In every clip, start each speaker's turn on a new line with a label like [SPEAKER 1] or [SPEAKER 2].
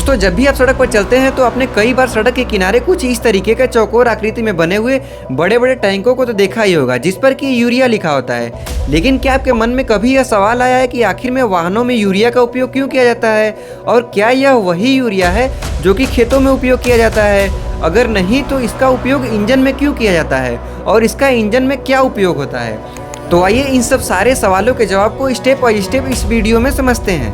[SPEAKER 1] दोस्तों जब भी आप सड़क पर चलते हैं तो आपने कई बार सड़क के किनारे कुछ इस तरीके के चौकोर आकृति में बने हुए बड़े बड़े टैंकों को तो देखा ही होगा जिस पर कि यूरिया लिखा होता है। लेकिन क्या आपके मन में कभी यह सवाल आया है कि आखिर में वाहनों में यूरिया का उपयोग क्यों किया जाता है, और क्या यह वही यूरिया है जो कि खेतों में उपयोग किया जाता है? अगर नहीं तो इसका उपयोग इंजन में क्यों किया जाता है और इसका इंजन में क्या उपयोग होता है? तो आइए इन सब सारे सवालों के जवाब को स्टेप बाय स्टेप इस वीडियो में समझते हैं।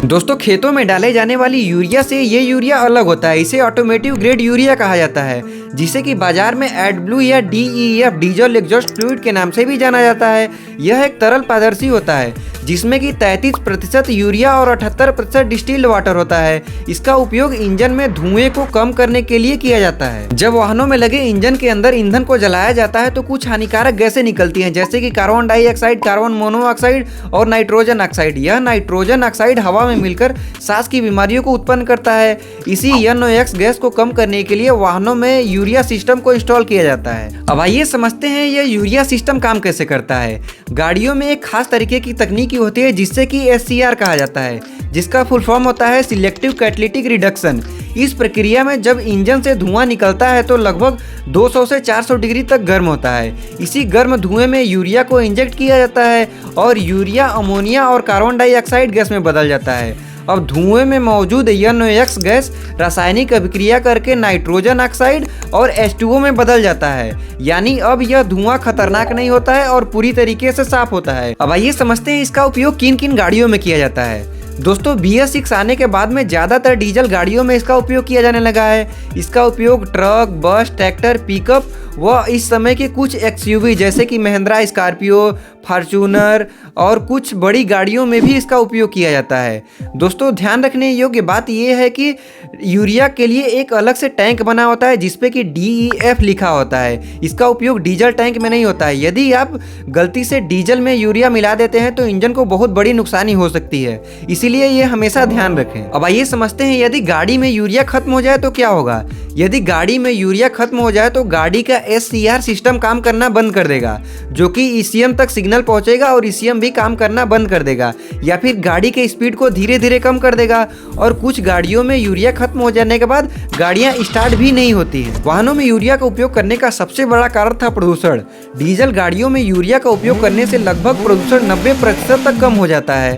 [SPEAKER 1] दोस्तों खेतों में डाले जाने वाली यूरिया से ये यूरिया अलग होता है। इसे ऑटोमेटिव ग्रेड यूरिया कहा जाता है, जिसे कि बाजार में एडब्लू या डीईएफ डीजल एग्जॉस्ट फ्लूइड के नाम से भी जाना जाता है। यह एक तरल पारदर्शी होता है जिसमें कि 33% यूरिया और 78% डिस्टिल्ड वाटर होता है। इसका उपयोग इंजन में धुएं को कम करने के लिए किया जाता है। जब वाहनों में लगे इंजन के अंदर ईंधन को जलाया जाता है तो कुछ हानिकारक गैसें निकलती हैं, जैसे कि कार्बन डाइऑक्साइड, कार्बन मोनोऑक्साइड और नाइट्रोजन ऑक्साइड। यह नाइट्रोजन ऑक्साइड हवा में मिलकर सांस की बीमारियों को उत्पन्न करता है। इसी NOx गैस को कम करने के लिए वाहनों में यूरिया सिस्टम को इंस्टॉल किया जाता है। अब आइए समझते हैं यह यूरिया सिस्टम काम कैसे करता है। गाड़ियों में एक खास तरीके की तकनीक होती है जिससे कि SCR कहा जाता है, जिसका फुल फॉर्म होता है सिलेक्टिव कैटालिटिक रिडक्शन। इस प्रक्रिया में जब इंजन से धुआं निकलता है तो लगभग 200 से 400 डिग्री तक गर्म होता है। इसी गर्म धुएं में यूरिया को इंजेक्ट किया जाता है और यूरिया अमोनिया और कार्बन डाइऑक्साइड गैस में बदल जाता है। अब धुएं में मौजूद NOx गैस रासायनिक अभिक्रिया करके नाइट्रोजन ऑक्साइड और H2O में बदल जाता है, यानी अब यह धुआं खतरनाक नहीं होता है और पूरी तरीके से साफ होता है। अब आइए समझते हैं इसका उपयोग किन किन गाड़ियों में किया जाता है। दोस्तों BS6 आने के बाद में ज़्यादातर डीजल गाड़ियों में इसका उपयोग किया जाने लगा है। इसका उपयोग ट्रक, बस, ट्रैक्टर, पिकअप व इस समय के कुछ XUV जैसे कि महिंद्रा स्कॉर्पियो, फॉर्च्यूनर और कुछ बड़ी गाड़ियों में भी इसका उपयोग किया जाता है। दोस्तों ध्यान रखने योग्य बात यह है कि यूरिया के लिए एक अलग से टैंक बना होता है जिसपे कि DEF लिखा होता है। इसका उपयोग डीजल टैंक में नहीं होता है। यदि आप गलती से डीजल में यूरिया मिला देते हैं तो इंजन को बहुत बड़ी नुकसानी हो सकती है, इसीलिए ये हमेशा ध्यान रखें। अब आइए समझते हैं यदि गाड़ी में यूरिया खत्म हो जाए तो क्या होगा। यदि गाड़ी में यूरिया खत्म हो जाए तो गाड़ी का SCR सिस्टम काम करना बंद कर देगा, जो कि ECM तक सिग्नल पहुंचेगा और ECM भी काम करना बंद कर देगा, या फिर गाड़ी के स्पीड को धीरे धीरे कम कर देगा। और कुछ गाड़ियों में यूरिया खत्म हो जाने के बाद गाड़ियां स्टार्ट भी नहीं होती है। वाहनों में यूरिया का उपयोग करने का सबसे बड़ा कारण था प्रदूषण। डीजल गाड़ियों में यूरिया का उपयोग करने से लगभग प्रदूषण 90% तक कम हो जाता है।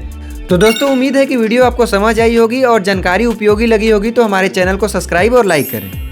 [SPEAKER 1] तो दोस्तों उम्मीद है कि वीडियो आपको समझ आई होगी और जानकारी उपयोगी लगी होगी, तो हमारे चैनल को सब्सक्राइब और लाइक करें।